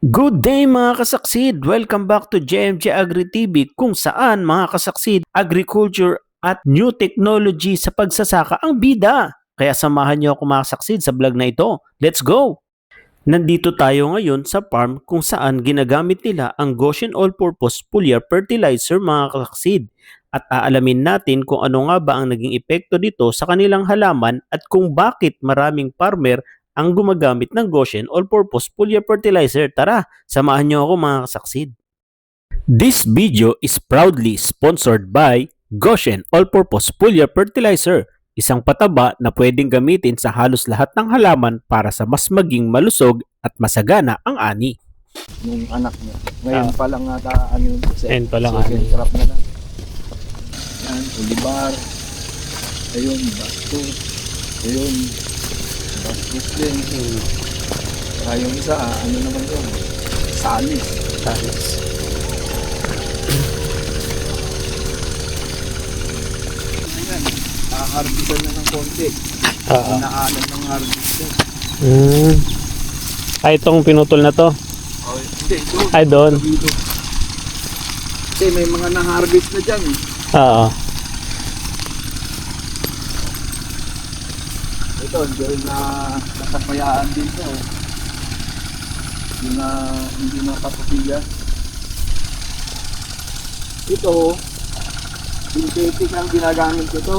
Good day mga kasaksid! Welcome back to JMJ Agri TV kung saan mga kasaksid, agriculture at new technology sa pagsasaka ang bida. Kaya samahan niyo ako mga kasaksid sa vlog na ito. Let's go! Nandito tayo ngayon sa farm kung saan ginagamit nila ang Goshen All-Purpose Foliar Fertilizer mga kasaksid. At aalamin natin kung ano nga ba ang naging epekto dito sa kanilang halaman at kung bakit maraming farmer ang gumagamit ng Goshen All-Purpose Foliar Fertilizer. Tara, samahan niyo ako mga kasaksid. This video is proudly sponsored by Goshen All-Purpose Foliar Fertilizer, isang pataba na pwedeng gamitin sa halos lahat ng halaman para sa mas maging malusog at masagana ang ani. Yung anak niya. Ngayon pa lang ata ano yun. Ngayon pa lang second ano. crop na lang. Yan, olivar. Ayun, basto. Ayun, bastos din. Yung isa, ano naman yun? Salis. Salis. Ayan, harvestan na ng konti. Inaalam ng harvestan. Ay, itong pinutol na to? Oh, hindi, doon. Ay, doon. Kasi may mga na-harvest na dyan eh. Oo. Ito, dyan na nakapayaan din siya. Oh. Yung na hindi na kapapilya. Ito, synthetic ang ginagamit ko ito.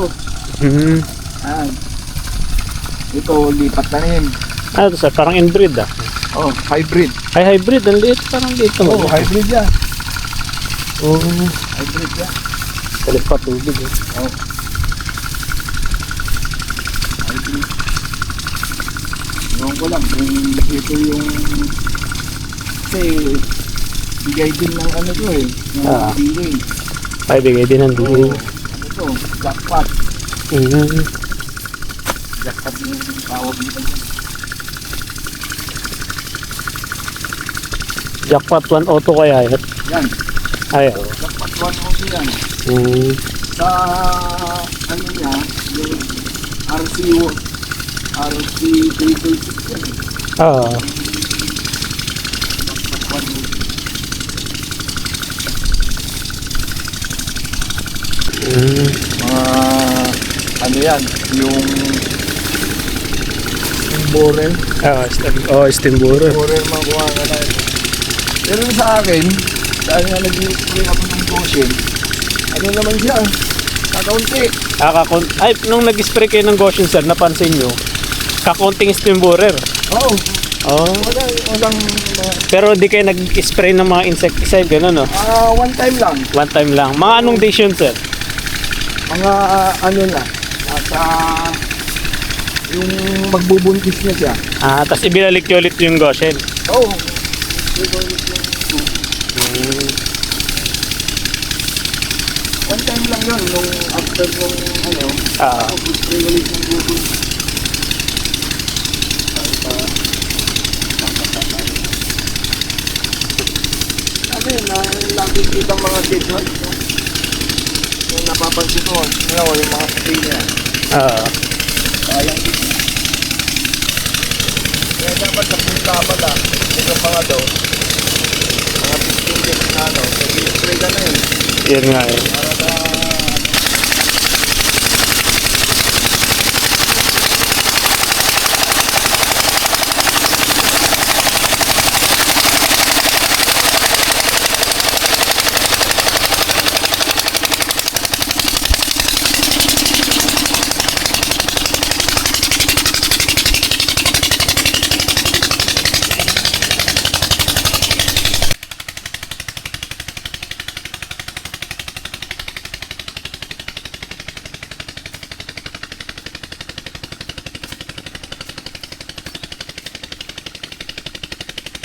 Ayan. Ito, lipat tanim. Ah, ito sir, parang inbreed ah. Oh, hybrid. Ay, hybrid. Ang liit. Parang liit naman. Oh, hybrid yan. Oh. Hybrid yan. Kalit pa tubig eh. Oh. Hybrid. Ewan ko lang kung ito yung kasi bigay din ng ano to eh. Ng delay. Ay, bigay din ng delay. Ano to? Jackpot. Jackpot yung tawag nito. Jackpot 1 auto kaya yun? Yan. Ay, oo. Jackpot 1 also yan. Sa ano niya, yung RC 326 yan. Oo. Jackpot 1. Mga ano yan, yung borer. Steam borer. Borer makuha ka na yun. Pero sa akin, dahil nga nag-spray ako ng Goshen, ano naman siya, kakaunti. Ay, nung nag-spray kayo ng Goshen sir, napansin nyo, kakunting steam borer. Oo. Oh. Walang Pero di kayo nag-spray ng mga insecticide, gano'n no? one time lang. One time lang. Mga anong days yun sir? Mga ano na, nasa yung magbubuntis niya siya. Ah, tapos ibinalik nyo ulit yung Goshen. Oo. One time lang yun, nung after nung ano, spray ulit ng Goshen. Kasi lagi kitang mga kids, no? Yung napapansin ko, yung mga spray niya. Sayang din. Kaya dapat sa punta pala, ito mga daw, mga 15 days na ano, spray ka na yun. Yan nga eh. Para sa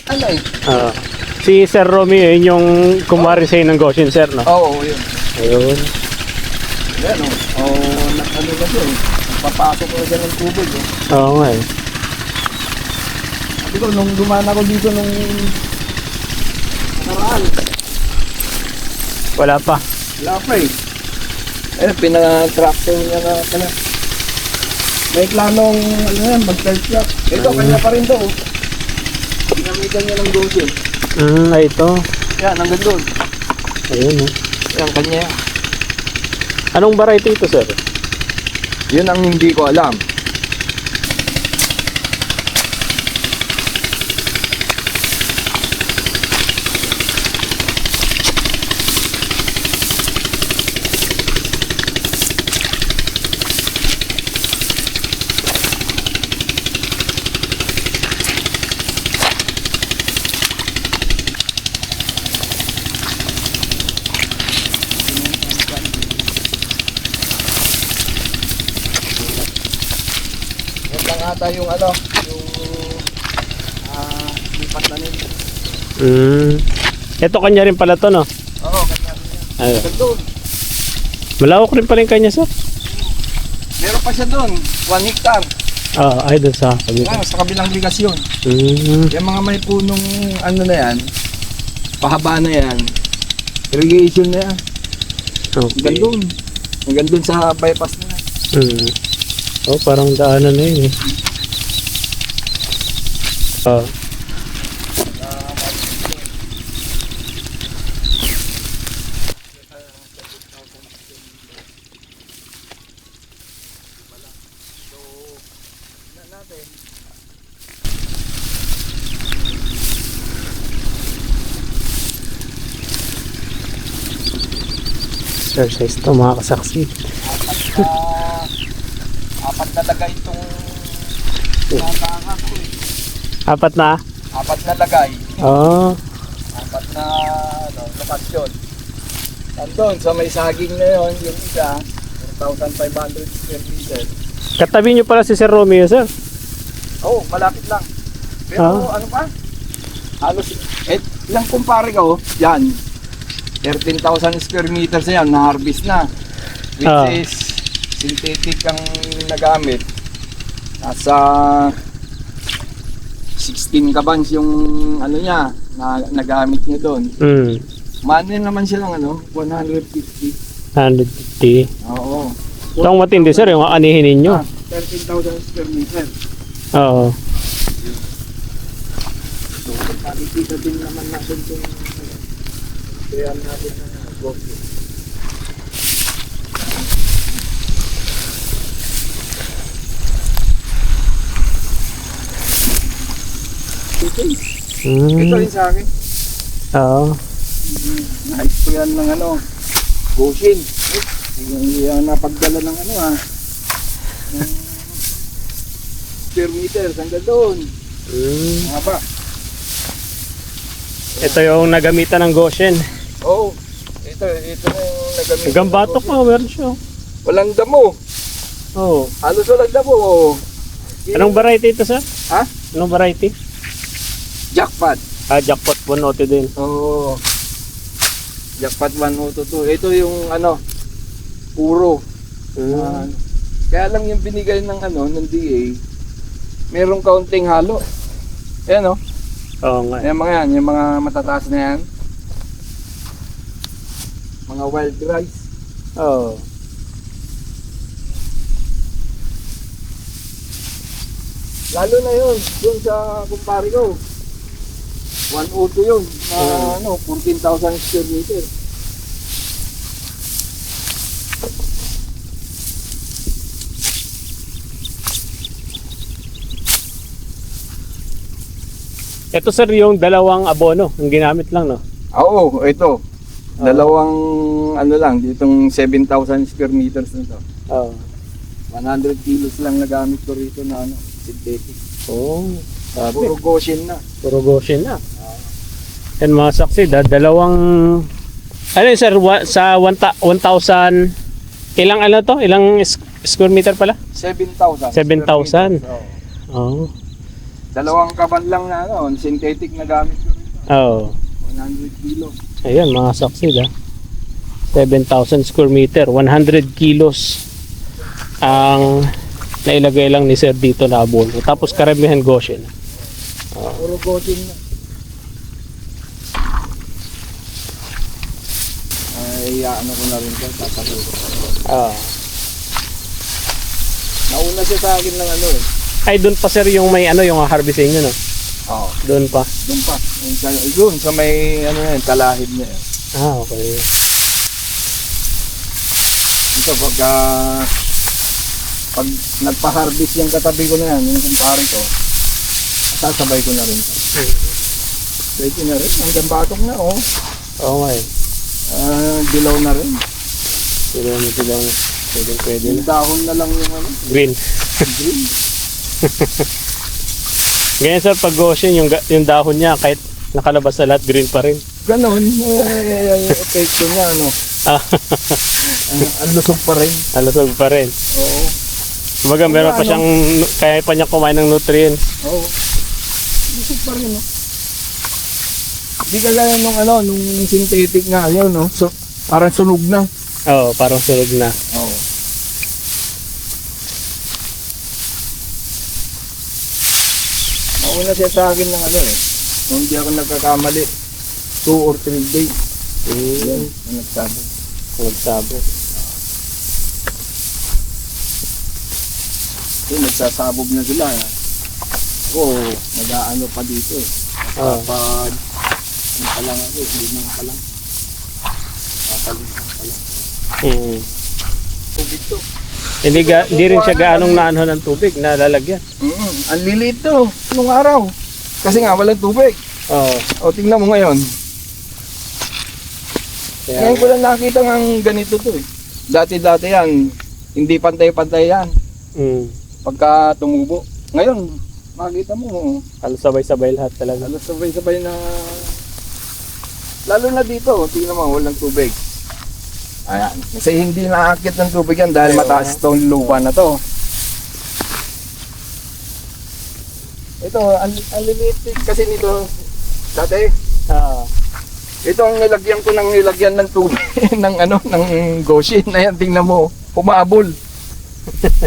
ano eh? Si Sir Romeo, yun yung kumari sa'yo ng Goshen sir, no? Oo, yun. Ayun. Yan o. Ano ba siya eh? Papasok ko dyan ng tubig eh. Oo nga eh. Sabi ko, nung dumaan ako dito nung nakaraan, Wala pa. wala pa eh. Pina-tractor niya na pala. May planong, ano yan, mag-start truck. Ito, kanya pa rin to. Ginamitan niya ng Goshen. Ay ito. Yan, hanggang doon. Ayun oh. Yan, kanya yan. Anong variety ito, sir? Yun ang hindi ko alam. Yan lang ata yung ano, yung lipat na nito. Ito kanya rin pala to, no? Oo, kanya rin yan. Ayun. Hanggang doon. Malawak rin pala yung kanya, sir. Meron pa siya doon, 1 hectare. Ay doon sa kabila. Sa kabilang ligas yun. Mm. Yung mga may punong ano na yan, pahaba na yan, irrigation na yan. Okay. Hanggang doon sa bypass na yan. Oh, parang daanan na yun eh. Exercise to mga kasaksi. Apat na lagay itong nakakanga ko eh. Apat na? Apat na lagay. Oo. Apat na lokasyon. Nandun, sa may saging na yun, yung isa, 4,500 square meter. Katabi nyo pala si Sir Romeo, sir. Oo, malapit lang. Pero ano pa? Halos, ilang kumpare ka yan. 13,000 square meters na yan, na-harvest na. Which is, synthetic ang nagamit. Nasa 16 kabans yung ano niya, na nagamit niya doon. Manin naman silang 150. 150. Oo. Ito ang matindi, sir, yung anihin ninyo. 13,000 square meter. Oo. So, nakikita din naman natin itong kaya natin na gopyo. Ito rin sa akin. Oo. Nice po yan ng Goshen. Yung napagdala ng square meters hanggang doon. Mga ba? Ito yung nagamitan ng Goshen. Oo. Ito yung nagamit. Hanggang batok mo, meron siya. Walang damo. Oo. Halos walang damo. Anong variety ito, sir? Ha? Anong variety? Jackpot. Jackpot 180 din. Oo. Jackpot 102. Ito yung puro. Kaya lang yung binigay ng ng DA, merong kaunting halo. Ayan Oo nga. Ayan mga yan, yung mga matataas na yan. Mga wild rice. Oo. Lalo na yun, dun sa kumpare ko. 102 yun, na 14,000 square meter. Ito, sir, yung dalawang abono, yung ginamit lang, no? Oo, ito. Dalawang lang, ditong 7,000 square meters na to. Oo. 100 kilos lang nagamit ko rito na synthetic. Oo. Puro Goshen na. Puro Goshen na. Yan mga saksi, dalawang ano yun, sir, sa 1,000 ilang to? Ilang square meter pala? 7,000. 7,000. Oo. Dalawang kaban lang na synthetic na gamit ko rito. Oo. 100 kilos. Ayun mga saksi, 7,000 square meter, 100 kilos ang nailagay lang ni sir dito na abono. Tapos karamihan Goshen. Puro Goshen na. Ay, ko na rin ko, tatapos ko. Nauna siya sa akin ng Ay, doon pa sir yung may yung harvesting nyo, no? Oo. Doon pa. Doon sa may ano yan, talahib niya. Okay. Ito pag nagpa-harvest yung katabi ko na yan, yung kumpare ko, sasabay ko na rin. Pwede na rin, hanggang batok na Oo nga dilaw na rin. Dilaw. Pwede Yung dahon na lang yung ano. Green. Green. Ganyan sir, pag goshen, yung dahon niya, kahit nakalabas na lahat, green pa rin. Ganon, yung epekto niya, ano. Ang lusog pa rin. Alusog pa rin. Oo. Kumbaga, meron pa siyang, kaya pa niya kumain ng nutrients. Oo. Lusog pa rin, no. Di kagaya nung synthetic nga, yun, no. So, parang sunog na. Oo, parang sunog na. Oo. Mauna siya sa akin ng ano nung hindi ako nagkakamali, 2 or 3 days. Yan, nagsabog. Nagsasabog na sila. Ako, nag-aano pa dito eh. Kapag yung pa lang ako, limang pa lang. Papalitan pa lang. Tubig to. Hindi rin siya gaanong naano ng tubig na lalagyan. Ang liliit to, nung araw. Kasi nga, walang tubig. O, tingnan mo ngayon. Ngayon ko lang nakita ng ganito to eh. Dati-dati yan, hindi pantay-pantay yan. Pagka tumubo. Ngayon, makita mo, Halos sabay-sabay lahat talaga. halos sabay-sabay na... Lalo na dito, tingnan mo, walang tubig. Ayan. Kasi hindi naakit ng tubig yan dahil mataas itong lupa na to. Ito, ang liliit kasi nito, dati, ito ang nilagyan ko ng nilagyan ng tubig, ng goshin na yan, tingnan mo, humabol.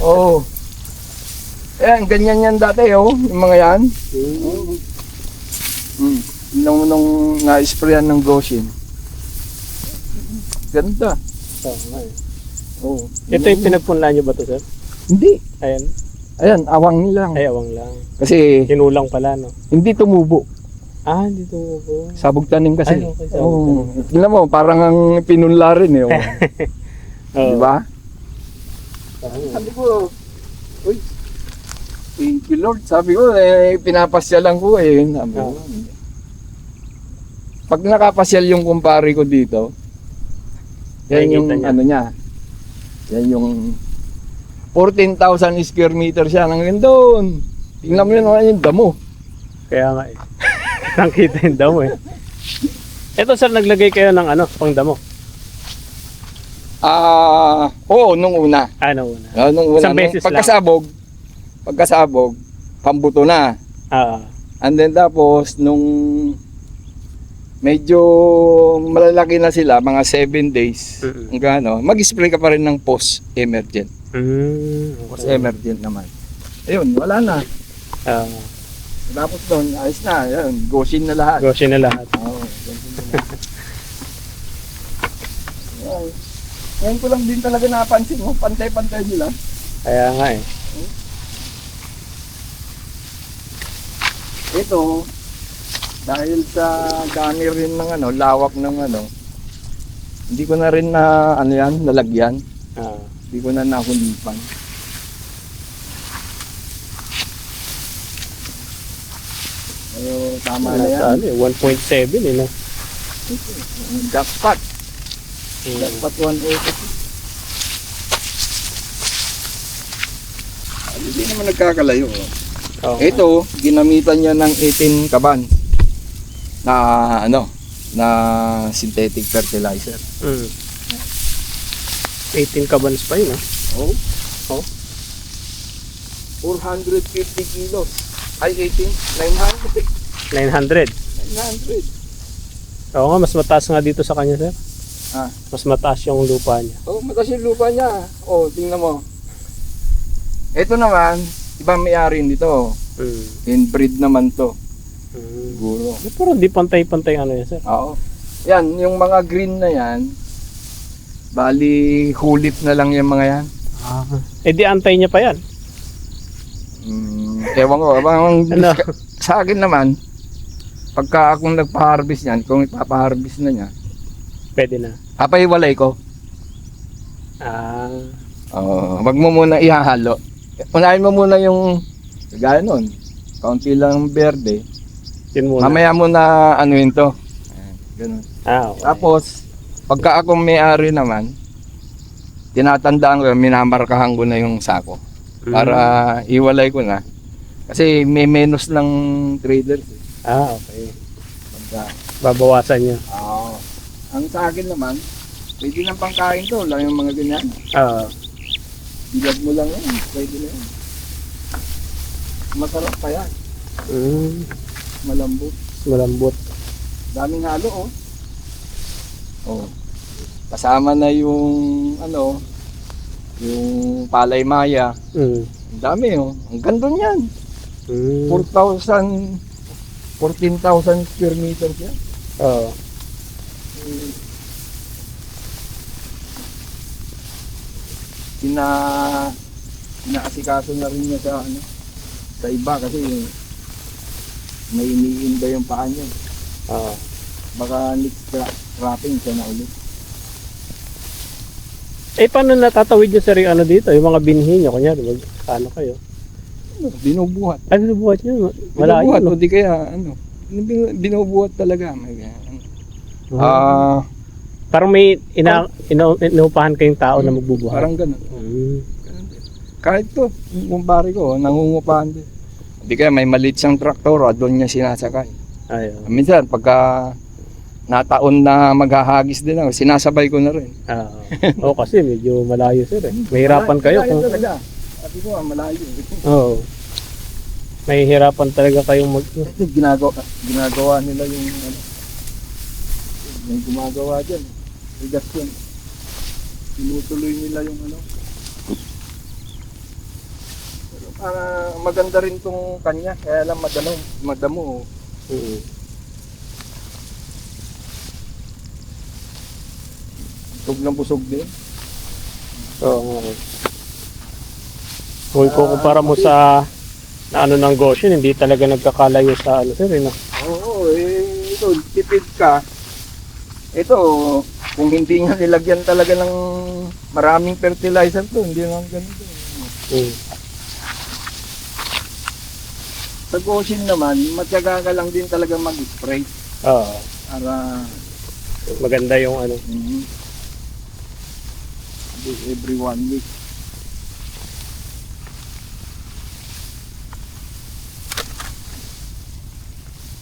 Oo. Ayan, ganyan yan dati, yung mga yan. Nung na-sprayan ng goshin. Ganda. Oo. Ito yung pinagpunla nyo ba ito, sir? Hindi. Ayan, Awang lang. awang lang. Kasi Tinulang pala, no? hindi tumubo. Hindi tumubo. Sabog tanim kasi. Ay, okay, sabog tanim. Tingnan mo, parang ang pinunla rin eh. Di ba? Sabi ko, uy, thank you Lord. Sabi ko, pinapasyalan ko eh. Sabi ko, pag nakapasyal yung kumpare ko dito, yan Nakikita yung niya. ano niya. Yan yung 14,000 square meter siya nang doon. Tingnan mo yun yung damo. Kaya nga eh. Nakita yung damo eh. Ito sir, naglagay kayo ng pang damo. Oo, nung una. Ano una? Nung una. Isang beses lang. Pagkasabog, pambuto na. And then tapos, nung medyo malalaki na sila, mga 7 days, hanggang mag-spray ka pa rin ng post-emergent. Post-emergent naman. Ayun, wala na. Tapos doon, ayos na. Ayun, goshin na lahat. Goshin na lahat. Oo, goshin na lahat. Ngayon ko lang din talaga napansin mo, pantay-pantay nila. Kaya nga eh. Ito, dahil sa dami rin ng lawak ng hindi ko na rin na nalagyan. Hindi ko na nakulipan. Pero tama na yan. 1.7 eh, no? Jackpot. Jackpot 180. Hindi naman nagkakalayo. Ito, ginamitan niya ng 18 kaban na na synthetic fertilizer. 18 kabans pa yun, Oh. 450 kilos. Ay, 18. 900. 900. Oo nga, mas mataas nga dito sa kanya, sir. Mas mataas yung lupa niya. Mataas yung lupa niya. Tingnan mo. Ito naman, ibang may-ari nito. Inbreed naman to. Siguro. Pero di pantay-pantay yan, sir. Oo. Yan, yung mga green na yan, bali hulip na lang yung mga yan. Di antay niya pa yan. Ewan ko, Ano? sa akin naman, pagka akong nagpa-harvest niyan, kung ipapa-harvest na niya, Pwede na. papaiwalay ko. Ah. Wag mo muna ihahalo. Unahin mo muna yung gaya nun. Kaunti lang berde. Yun muna. Mamaya mo na anuhin to. Ayan, ganun. Okay. Tapos, pagka akong may-ari naman, tinatandaan ko, minamarkahan ko na yung sako. Para iwalay ko na. Kasi may menos ng traders. Okay. Pagka, Babawasan niya. ang sa akin naman, pwede ng pangkain to, lang yung mga ganyan. Bilad mo lang yan, pwede na yan. Masarap pa yan, malambot. Malambot. Daming halo kasama na yung yung palay maya. Ang dami ang ganda niyan. 14,000 square meters yan. Inaasikaso na rin niya sa iba kasi may iniinda yung paa niya. Baka next cropping siya na ulit. Paano natatawid nyo sir yung dito? Yung mga binhi nyo, kunyari, ano kayo? Binubuhat. Binubuhat nyo? Binubuhat, Malayo, no? o di kaya, binubuhat talaga. Parang may inuupahan kayong tao na magbubuhat. Parang ganun. Kahit to, yung kumpare ko, nangungupahan din. Di kaya may maliit siyang traktor, doon niya sinasakay. Minsan, pagka nataon na maghahagis din ako, sinasabay ko na rin. Kasi medyo malayo sir eh. Mahirapan kayo. Malayo talaga. Sabi ko, malayo. Mahihirapan talaga kayong ginagawa nila yung may gumagawa dyan. Bigas yun. Tinutuloy nila yung Pero maganda rin tong kanya, kaya lang madamo. Busog ng busog din. Kung kumpara mo sa ng Goshen, hindi talaga nagkakalayo sa sir no? Ito, tipid ka. Ito, kung hindi nga nilagyan talaga ng maraming fertilizer to, hindi naman ganito. Sa Goshen naman, matyaga ka lang din talaga mag-spray. Para maganda yung every 1 week.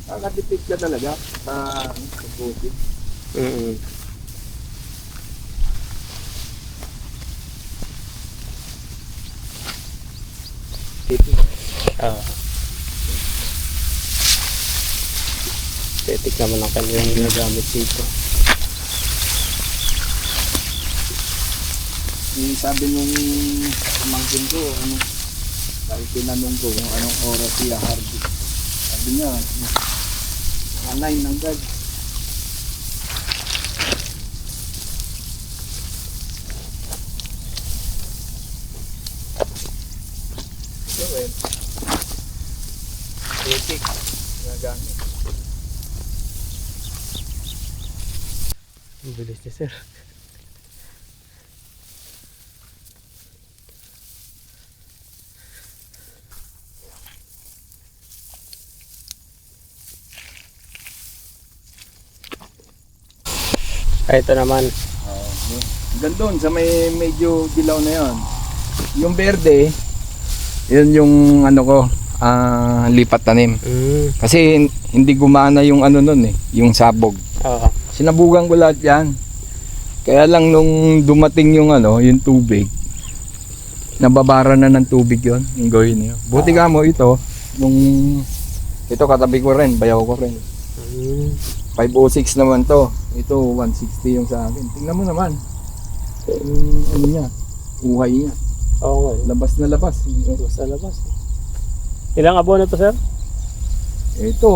Nakatipid ka talaga sa Goshen. Tetik naman ang kanyang ginagamit dito. Sabi nung pamangkin ko, dahil tinanong ko kung anong oras siya harvest. Sabi niya, mga 9 ng gag. So, tetik, ginagamit. Ang bilis niya sir. Ito naman. Gandun sa may medyo dilaw na yon. Yung berde, yun yung lipat tanim. Kasi hindi gumana yung nun yung sabog. Sinabugan ko lahat yan. Kaya lang nung dumating yung yung tubig, nababara na ng tubig yon, yung gawin niyo. Buti ka mo ito, ito katabi ko rin, bayaw ko rin. 506 naman to. Ito 160 yung sa akin. Tingnan mo naman. Niya, uhay niya. Labas na labas. Ilang abono to sir? Ito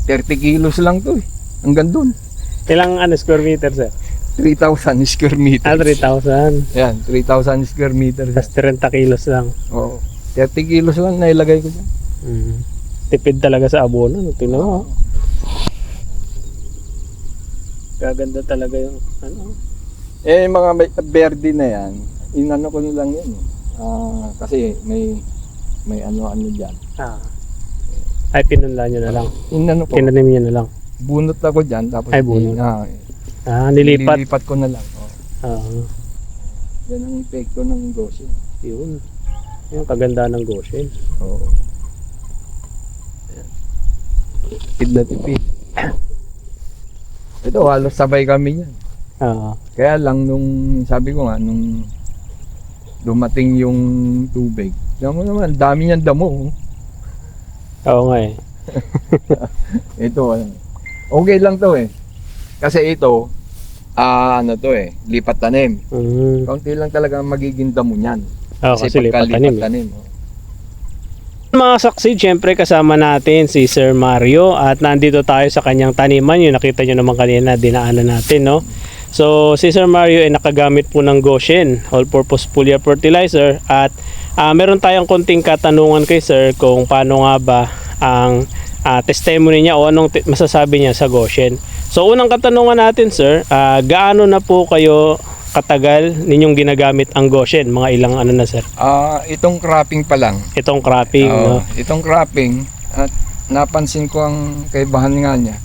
30 kilos lang to. Hanggang dun. Ilang square meter sir? 3,000 square meters. 3,000. Yan, 3,000 square meters. Tapos 30 kilos lang. 30 kilos lang nailagay ko dyan. Tipid talaga sa abono. Tingnan mo. Gaganda talaga yung ano. Mga verde na yan, inano ko lang yan. Kasi may ano dyan. Ay, pinunla nyo na lang. Inano ko, Tinanim nyo na lang. bunot ako dyan, tapos Ay, bunot. nilipat Nilipat. ko na lang. Yan ang epekto ng Goshen. Yun. Yung kaganda ng Goshen. Oo. Tipid na tipid. Ito, halos sabay kami yan. Kaya lang sabi ko nga, nung dumating yung tubig, alam mo naman, dami niyang damo. Oo nga eh. Ito, okay lang to eh. Kasi ito, lipat tanim. Kaunti lang talaga ang magiging damo niyan. Kasi lipat tanim. tanim. Mga saksi, syempre kasama natin si Sir Mario at nandito tayo sa kanyang taniman. Yung nakita nyo naman kanina, dinaanan natin, no? So, si Sir Mario ay nakagamit po ng Goshen, all-purpose foliar fertilizer, at meron tayong konting katanungan kay Sir kung paano nga ba ang testimony niya o anong masasabi niya sa Goshen. So, unang katanungan natin, Sir, gaano na po kayo katagal ninyong ginagamit ang Goshen? Mga ilang ano na, Sir? Itong cropping pa lang. Itong cropping, no? Itong cropping, at napansin ko ang kaibahan nga niya.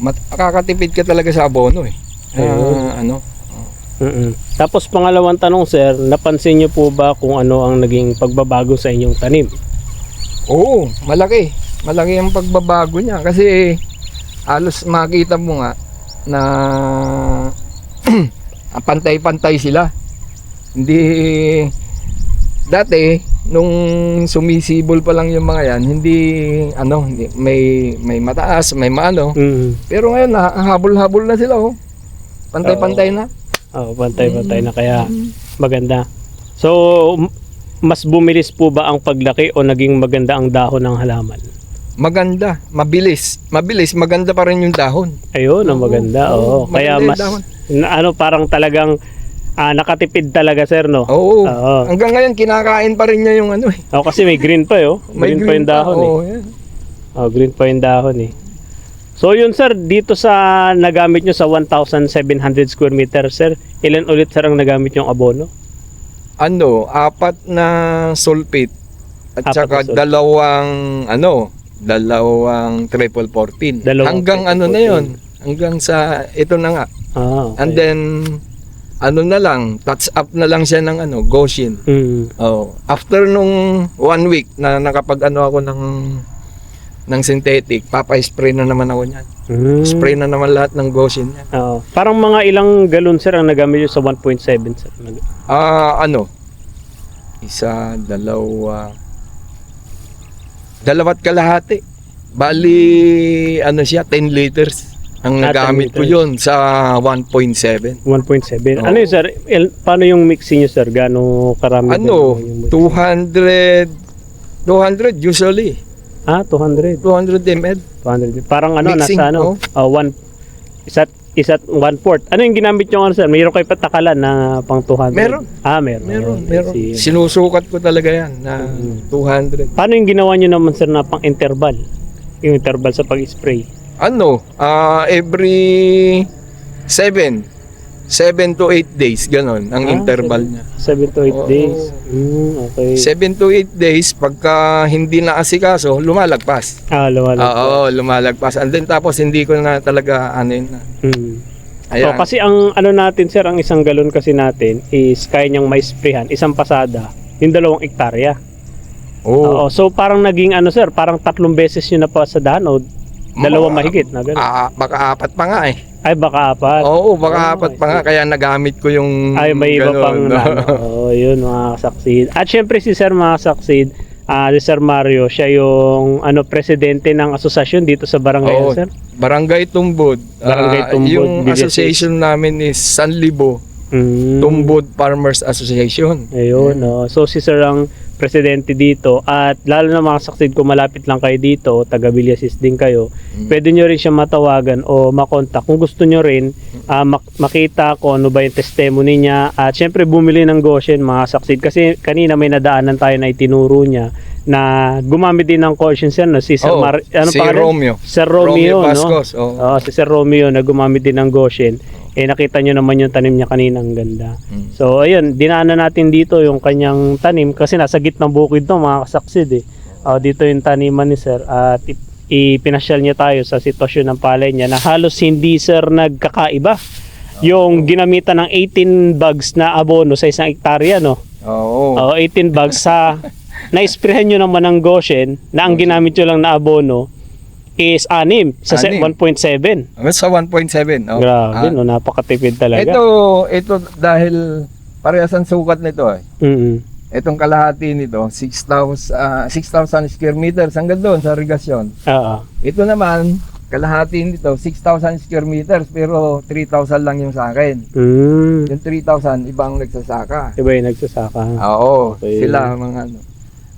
Makakatipid ka talaga sa abono eh. Tapos pangalawang tanong, Sir, napansin niyo po ba kung ano ang naging pagbabago sa inyong tanim? Oo, malaki. Malaki ang pagbabago niya kasi halos makita mo nga na pantay-pantay sila. Hindi dati nung sumisibol pa lang yung mga yan, hindi may mataas, may maano. Pero ngayon habol-habol na sila Pantay-pantay na. Pantay-pantay na kaya maganda. So mas bumilis po ba ang paglaki o naging maganda ang dahon ng halaman? Maganda, mabilis, maganda pa rin yung dahon. Ayun, ang maganda. Kaya mas parang talagang nakatipid talaga, Sir, no? Oo. Hanggang ngayon kinakain pa rin niya yung kasi may green pa may green pa yung dahon green pa yung dahon eh. So yun, Sir, dito sa nagamit nyo sa 1,700 square meter, Sir, ilan ulit, Sir, ang nagamit yung abono? 4 na sulfate at 4 saka na dalawang triple 14. Hanggang triple na yun. Hanggang sa ito na nga. Okay. And then na lang, touch up na lang siya ng Goshen. After nung 1 week na nakapag ako ng synthetic, papa-spray na naman ako niyan. Spray na naman lahat ng Goshen niya. Parang mga ilang galon, Sir, ang nagamit nyo sa 1.7, Sir? Isa, dalawat kalahati. Bali, siya, 10 liters. Ang nagamit ko yun sa 1.7. 1.7. Ano yun, Sir? Paano yung mixing nyo, Sir? Gaano karami? 200 usually. 200 ml. 200. Parang Mixing, nasa isa't 1/4. Ano yung ginamit nyo, Sir? Mayroon kayo patakalan na pang 200? Meron. Meron. Sinusukat ko talaga yan na 200. Paano yung ginawa nyo naman, Sir, na pang interval? Yung interval sa pag-spray? Every 7 to 8 days, ganon ang interval niya. 7 to 8 days. Okay. 7 to 8 days, pagka hindi na asikaso, lumalagpas. Lumalagpas. Lumalagpas. And then tapos hindi ko na talaga na. So, kasi ang natin, Sir, ang isang galon kasi natin is kaya niyang mai-sprayhan, isang pasada, yung 2 hektarya. So parang naging Sir, parang 3 beses yun na pasadahan o 2 mahigit na gano'n. Baka 4 pa nga eh. Ay, baka 4. Oo, baka 4 pa nga, kaya nagamit ko yung may iba pang yun, mga kasaksid. At syempre si Sir, mga kasaksid, si Sir Mario, siya yung presidente ng asosasyon dito sa barangay, Sir? Barangay Tumbod. Yung association namin is Sanlibo Tumbod Farmers Association. Ayun, so si Sir ang presidente dito, at lalo na mga saksid, kung malapit lang kayo dito, taga Villasis din kayo, pwede nyo rin siya matawagan o makontak kung gusto nyo rin makita kung ano ba yung testimony niya, at syempre bumili ng Goshen, mga saksid, kasi kanina may nadaanan tayo na itinuro niya na gumamit din ng caution sir, no? Si Sir Oo, ano si pangalan? Romeo. Sir Romeo, no? Vascos, oo. Oo, si Sir Romeo na gumamit din ng Goshen. Nakita nyo naman yung tanim niya kanina, ang ganda. So ayun, dinaanan natin dito yung kanyang tanim kasi nasa gitnang bukid to mga kasaksid eh. Dito yung taniman ni Sir at ipinasyal niya tayo sa sitwasyon ng palay niya na halos hindi Sir nagkakaiba. Yung ginamitan ng 18 bags na abono sa isang hektarya, no? Oo. 18 bags sa na-sprayhan nyo naman ng Goshen na ang ginamit nyo lang na abono is 6 sa 1.7. Sa 1.7. Oh. Grabe, no? Napakatipid talaga. Ito dahil parehas ang sukat nito eh. Itong kalahati nito, 6,000 square meters hanggang doon sa irrigasyon. Ito naman, kalahati nito, 6,000 square meters pero 3,000 lang yung sa akin. Yung 3,000, ibang nagsasaka. Iba yung nagsasaka. Oo, Okay. sila mga ano.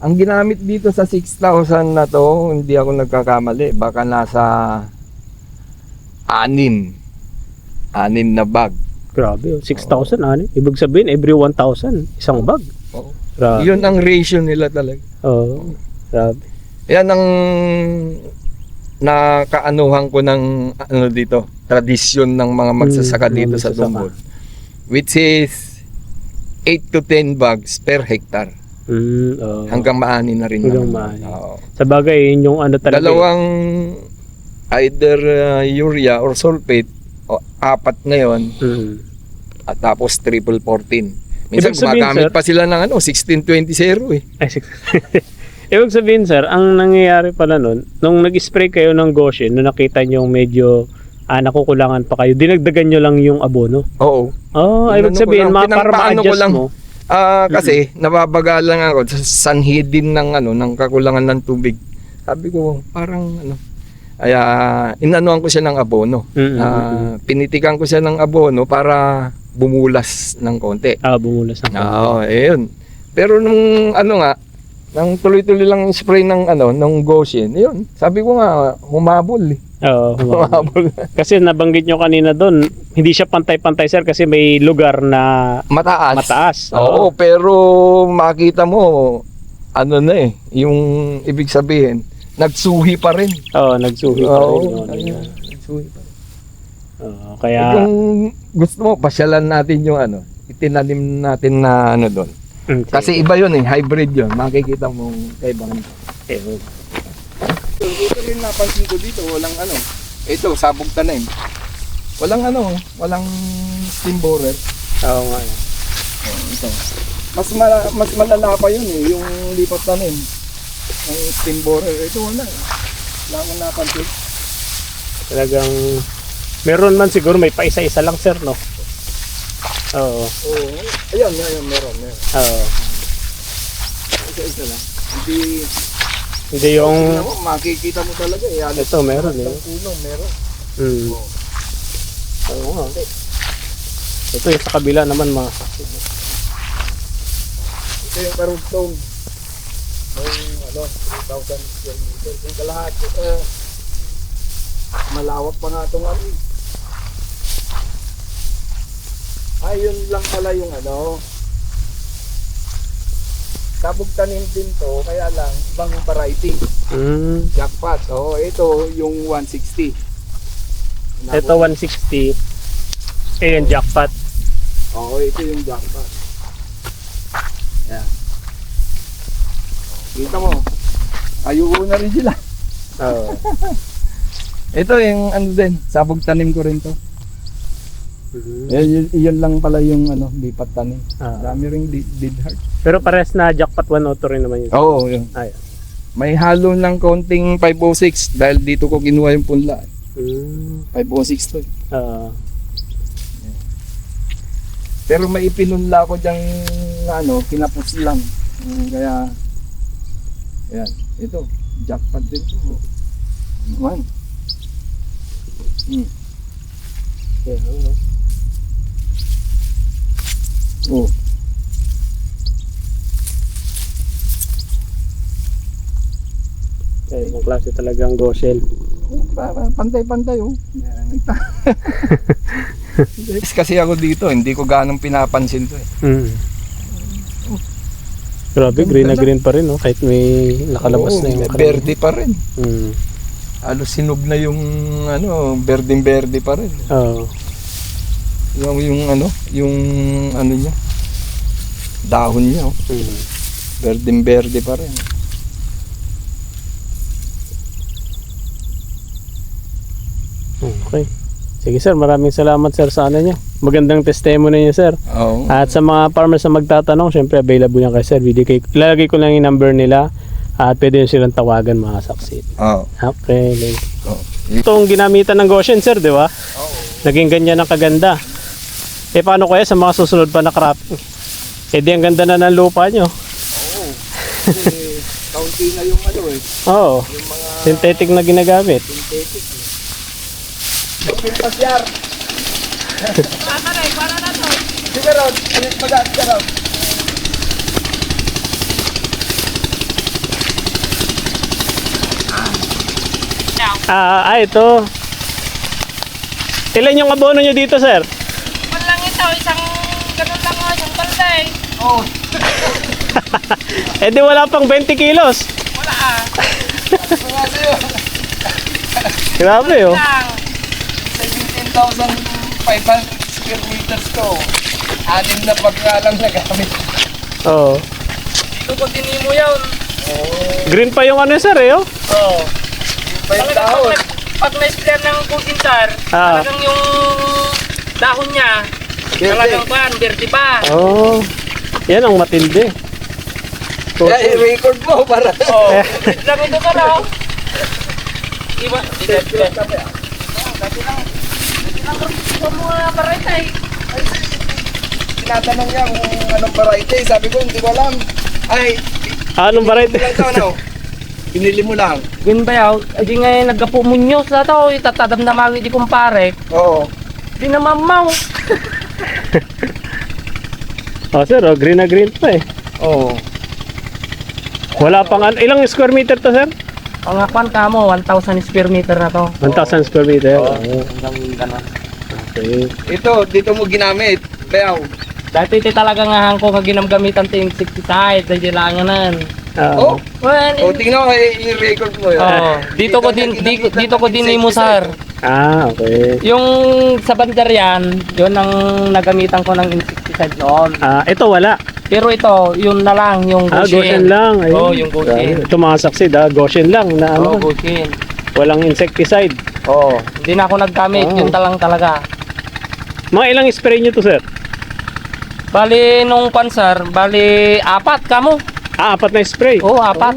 Ang ginamit dito sa 6,000 na to, hindi ako nagkakamali. Baka nasa 6 na bag. Grabe, 6,000 ano? Ibig sabihin, every 1,000, isang bag. Oo. Grabe. Yun ang ratio nila talaga. Oo, grabe. Yan ang nakaanuhan ko ng ano dito, tradisyon ng mga magsasaka dito sa magsasaka. Tumbol. Which is 8 to 10 bags per hectare. Hanggang maani na rin. Hanggang naman. maani. Oo. Sa bagay, yun yung ano talaga. Dalawang either urea or sulfate, o 4 ngayon, at tapos triple 14. Minsan Ibig sabihin, gumagamit sir, pa sila ng 16-20-0 eh. Ibig sabihin sir, ang nangyayari pala nun, nung nag-spray kayo ng Goshen, nung nakita nyo medyo nakukulangan pa kayo, dinagdagan nyo lang yung abono. Oo. Ibig sabihin, para ma-adjust mo. Kasi nababagalan ako sa sanhi din ng ng kakulangan ng tubig. Sabi ko, parang kaya inanuan ko siya ng abono. Pinitikan ko siya ng abono para bumulas ng konti. Bumulas ng konti. Oo, yun. Pero nung nang tuloy-tuloy lang yung spray ng Goshen, yun. Sabi ko nga, humabol eh. Oo, humabol. Kasi nabanggit nyo kanina doon, hindi siya pantay-pantay sir kasi may lugar na mataas. Oo, pero makita mo, yung ibig sabihin, nagsuhi pa rin. Oo, nagsuhi pa rin. Nagsuhi pa rin. Kaya kung gusto mo, pasyalan natin yung itinanim natin na doon. Kasi iba yun hybrid yun. Makikita mo kaibahan. Ito rin napansin ko dito, walang ito, sabog tanim. Walang walang steam borer. Oo nga. Ito. Mas malala pa yun yung lipat tanim. Ang steam borer, ito wala. Wala akong napansin. Talagang meron man siguro, may paisa-isa lang sir, no? Oo. Oo. Ayun, meron. Oo. Isa lang. Hindi yung makikita mo talaga ito meron eh. Puno, meron. Oo nga. Ito yung sa kabila naman mga. Ito yung karugtong. Yung 3,000 square meters. Yung kalahati. Malawak pa nga itong yun lang pala yung sabog tanim din to, kaya lang ibang variety. Jackpot. Ito yung 160. Ito 160. Yung jackpot. Ito yung jackpot. Yan. Kita mo. Ayoko na rin sila. Ito yung din, sabog tanim ko rin to. Yan lang pala yung lipat tanim. Dami ring dead heart. Pero pares na jackpot 102 rin naman yun. Oo, yun. May halo ng konting 506 dahil dito ko kinuha yung punla. 506 to. Pero may ipinunla ko dyan kinapos lang. Kaya yan, ito jackpot din to. Man. Yung klase talagang Goshen. Pantay-pantay Kasi ako dito, hindi ko ganong pinapansin to Grabe, green na green pa rin, no? Kahit may nakalabas Oo, na yung berde pa rin. Hmm. Halos sinog na yung berdeng-berde pa rin. Oo. Yung ano niya. Dahon niya, oh. Hmm. Berdeng-berde pa rin. Okay. Sige sir, maraming salamat sir sa ano nyo. Magandang testimony niyo sir. Oo. At sa mga farmers na magtatanong, syempre available yan kay sir. Ilalagay ko lang yung number nila at pwede nyo silang tawagan mga succeed. Oo. Okay. Oo. Itong ginamitan ng Goshen sir, di ba? Oo. Naging ganyan ang kaganda. Eh paano kaya sa mga susunod pa na cropping? Eh di ang ganda na ng lupa nyo. Oo. Kasi kaunti na yung Oo. yung mga Synthetic na ginagamit. synthetic. Pintas yar. Para na to. Sige Rod, alis magaan ka Rod. Ito. Ilan yung abono nyo dito sir? Man lang ito, isang ganun lang isang balday. Oo. Eh di wala pang 20 kilos. Wala ah. Mga sa'yo. Grabe oh. Lang. 17,500 square meters to. Anim na pagkalang nagamit. Oo. Dito ko dinimo yun. Green pa yung ano sir eh oh. Oo. Pa yung Talagang dahon. pag na-spray ng kusintar, Ah. talagang yung dahon niya, Berde. talagang pan, berde pa. Oh. Yan ang matindi. Kaya i-record mo para. Oo. Lang ito ka na. Iba, dati lang mga paretay. Tinatanong niya kung anong variety. Sabi ko, hindi ko alam. Ay, Anong variety? lang to, ano? Pinili mo lang. Yun ba yaw? Di nga naggapo munyos na to, itatadam na magi di kumpare. Oo. Di na mamaw. Oh sir, oh, green na green pa eh. Oo. Wala pang ilang square meter to sir? Pangakuan ka mo, 1,000 square meter na to. 1,000 square meter. Oo. Oh. Hanggang ganon. Okay. Ito, dito mo ginamit. Bayaw. Dati iti talaga nga hangko nga ginamgamitan ti insecticide, dahil langanan. Oh. Well, O, tingnan mo, i-record mo yun. dito ko din imo sir. Okay. Yung sa bandaryan, yun ang nagamitan ko ng insecticide noon. Ito wala. Pero ito, yun na lang, yung Goshen lang. Ayun. Oo, yung Goshen. Ito mga succeed Goshen lang na Oo, ano. Goshen. Walang insecticide. Oo. Hindi na ako naggamit, yun talang talaga. Mga ilang spray nyo to sir? Bali nung pansar, bali 4 kamo. 4 na spray. Oo, 4.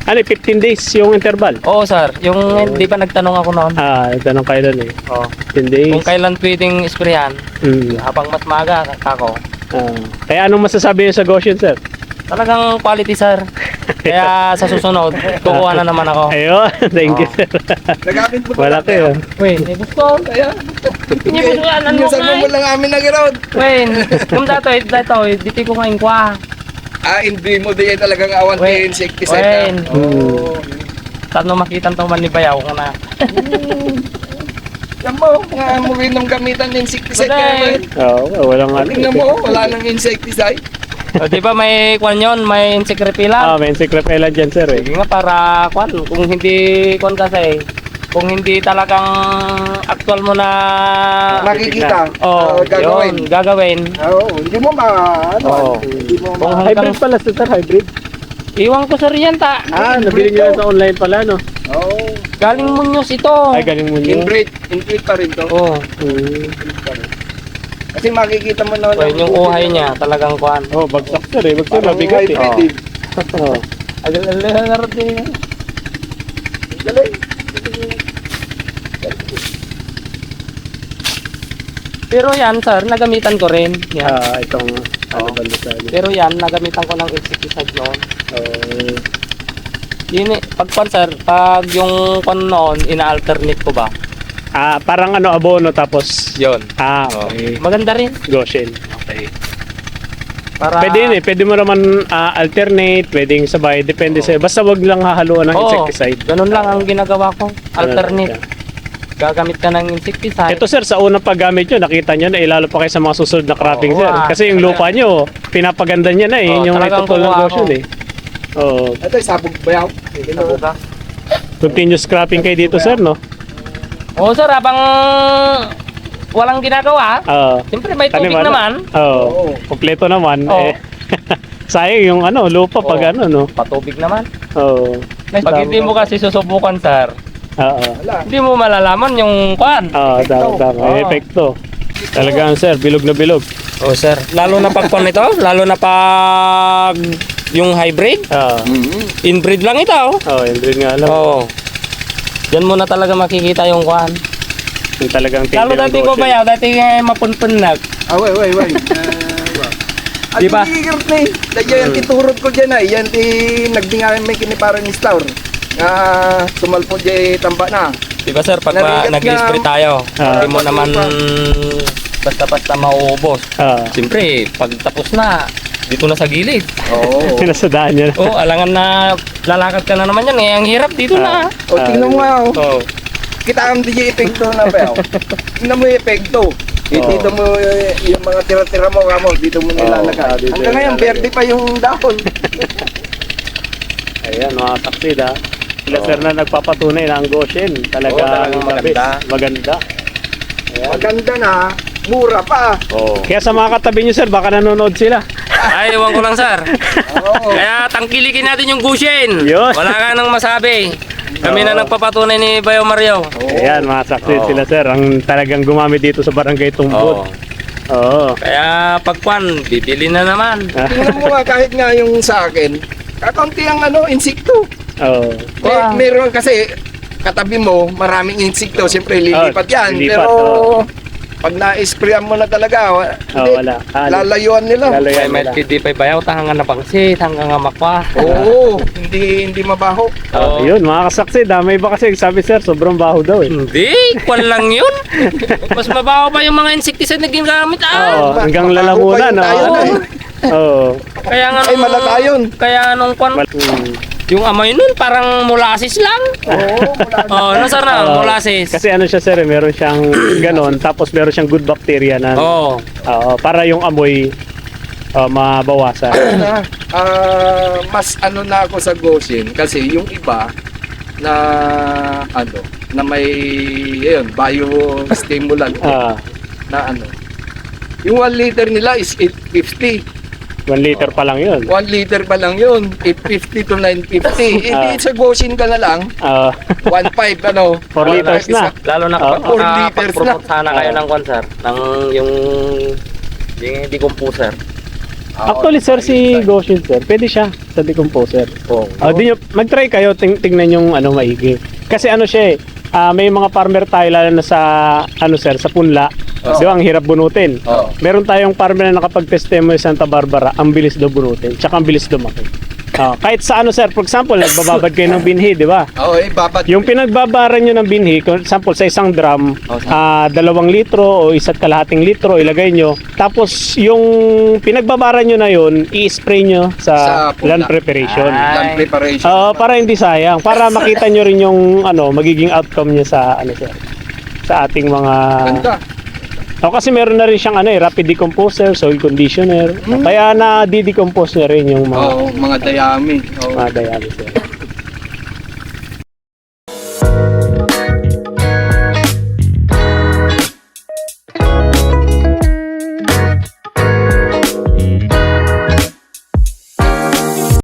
Ano, 15 days yung interval? Oo, sir. Yung hindi pa nagtanong ako noon. Tanong kayo doon eh. Oo. 15 days. Kung kailan pwedeng sprayan, Mm. habang mas maaga kako. Kaya anong masasabi niyo sa Goshen sir? Talagang quality, sir. Kaya sa susunod, kukuha na naman ako. Ayun, thank you sir. Nagamit mo Wala kayo. Wait, gusto. Kaya, Hindi mo sukanan mo inusan mo lang amin nag-round. Wait, kung dato, dito ko ngayon kwa. Hindi mo din talagang awan Wait. kay insecticide. Wait. Oo. Saan mo makita ito man ni Bayaw ko na. Yan mo, mga mo rin ng gamitan ng insecticide. Wala. Oo, walang ano. Tingnan mo, wala nang insecticide. O, di ba may kwan yun, may insect repellent. May encyclopedia dyan sir eh. Sige nga para kwan, kung hindi kwan kasi, kung hindi talagang actual mo na Nakikita. gagawin. Gagawin. Oo, hindi mo Oo. hindi mo Kung Hybrid pala sir, hybrid. Iwan ko sa riyan ta. Nabili nyo sa online pala no? Oo. Galing Munyos ito. Ay, galing mo nyo. Inbreed pa rin to. Oo. Inbreed pa rin. Kasi makikita mo na Well, yung uhay niya talagang kwan. Bagsak sir eh. Bagsak parang mabigat eh. hybrid Oo. Agal-agal din. Galing. Pero yan, sir, nagamitan ko rin. Yan. Itong ano ba sa Pero yan, nagamitan ko ng insecticide noon. Yun eh, pag kwan, sir, pag yung kwan noon, ina-alternate ko ba? parang ano abono tapos Yun. okay. Maganda rin. Goshen. Okay. Para... Pwede yun eh. Pwede mo naman alternate, pwedeng sabay, depende sa'yo. Basta wag lang hahaluan ng Oo, insecticide. ganun lang ang ginagawa ko. Alternate. gagamit ka ng insecticide. Ito sir, sa unang paggamit nyo, nakita nyo na ilalo pa kayo sa mga susunod na cropping Oo, sir. Kasi yung lupa nyo, pinapaganda niya na eh. Oo, Yun yung talagang itutulong kuha version ako. eh. Oo. Ito, sabog bayaw. Sabuga. Continuous cropping kayo dito sir, no? Oo sir, habang walang ginagawa, Oo. siyempre may tubig Taniman. naman. Oo. Oo. Kompleto naman. Oo. Eh. Sayang yung lupa pag Oo. ano, no? Patubig naman. Oo. Pag hindi mo kasi susubukan sir, Oo. Wala. hindi mo malalaman yung kwan. Oo, tama. May Oo. epekto. Talagang sir, bilog na bilog. Oh sir, lalo na pag kwan ito, lalo na pag yung hybrid, Oo. inbreed lang ito. Oo, yun din nga lang. Oo. Diyan mo na talaga makikita yung kwan. Yung talagang Lalo dati ko bayaw, dati mapunpunag. Wait. At Di ba? hindi na eh. Dahil yan titurot ko dyan ay. Yan ti nagdingalan may kiniparan ni Staur. Nga sumalpo dyan tamba na. Diba sir, pag Narigat nag-spray nga. tayo, Ah. hindi mo naman basta-basta mauubos. Oo. Siyempre, pag tapos na, dito na sa gilid. Oo. Pinasadaan niya. Oh, alangan na lalakad ka na naman yan. Eh, ang hirap dito na. O tingnan mo nga oh. Oh. Kita ang DJ epekto na ba? Tingnan mo yung epekto. Dito mo yung mga tira-tira mo kamo, dito mo nilalagay. dito Hanggang ngayon, nilalagay. verde pa yung dahon. Ayan, mga saksid ha. Sila sir na nagpapatunay na ang Goshen. Talaga talagang maganda. Maganda. Ayan. Maganda na, mura pa. Oh. Kaya sa mga katabi nyo sir, baka nanonood sila. Ay, ewan ko lang sir. Oo. Kaya tangkilikin natin yung Gushen. Yun. Wala ka nang masabi. Kami na Oo. nagpapatunay ni Bayo Mario. Ayan, mga saksid Oo. sila sir. Ang talagang gumamit dito sa barangay Oo. Tumbod. Oo. Kaya pagkwan, bibili na naman. Tingnan mo nga kahit nga yung sa akin, kakaunti ang insekto. Oo. Meron kasi katabi mo, maraming insekto, siyempre lilipat yan. lilipat, Pero oo. pag na-sprayan mo na talaga, wala. lalayuan nila. Lalo Kaya yan may nila. TD pa bayaw, tangan na pangsit, hanggang nga makwa. Oo, hindi mabaho. Oo. Yun, mga kasaksid ha. May iba kasi sabi sir, sobrang baho daw eh. Hindi, kwan lang yun. Mas mabaho pa yung mga insecticide na ginagamit. Oo, ba- hanggang mabaho lalamunan. pa yung tayo na eh. Oo. Kaya nga Ay, malatayon. Kaya nung kwan, yung amoy nun parang molasses lang. Oo, mula na. Oh, ano sir na? Oo. Molasses. Kasi ano siya sir, meron siyang ganon, tapos meron siyang good bacteria na Oh. para yung amoy mabawasan. Na, mas na ako sa Goshen kasi yung iba na na may biostimulant na yung 1 liter nila is 850. 1 liter pa lang yun. 1 liter pa lang yun, 850 to 950. Hindi sa Goshen ka na lang, 1.5 4 liters na. Lalo na kapag 4 liters promote sana kayo ng kwan sir, ng yung decomposer. Actually sir, si Goshen sir, pwede siya sa decomposer. Mag-try kayo, tingnan yung maigi. Kasi siya may mga farmer tayo lalo na sa sir, sa punla. Di ba, ang hirap bunutin. Oo. Meron tayong farmer na nakapag-test demo sa Santa Barbara, ang bilis daw bunutin, tsaka ang bilis lumaki. Kahit sa sir, for example, nagbababad kayo ng binhi, di ba? Oo, babad. Yung pinagbabaran nyo ng binhi, for example, sa isang drum, 2 litro o 1.5 litro, ilagay nyo. Tapos, yung pinagbabaran nyo na yun, i-spray nyo sa Sa land pula. preparation. Land preparation. Para hindi sayang. Para makita nyo rin yung magiging outcome nyo sa, sir, sa ating mga... Ganda. Kasi meron na rin siyang rapid decomposer, soil conditioner. Kaya na-decompose na rin yung mga Oo, mga dayami. Oo. mga dialysis.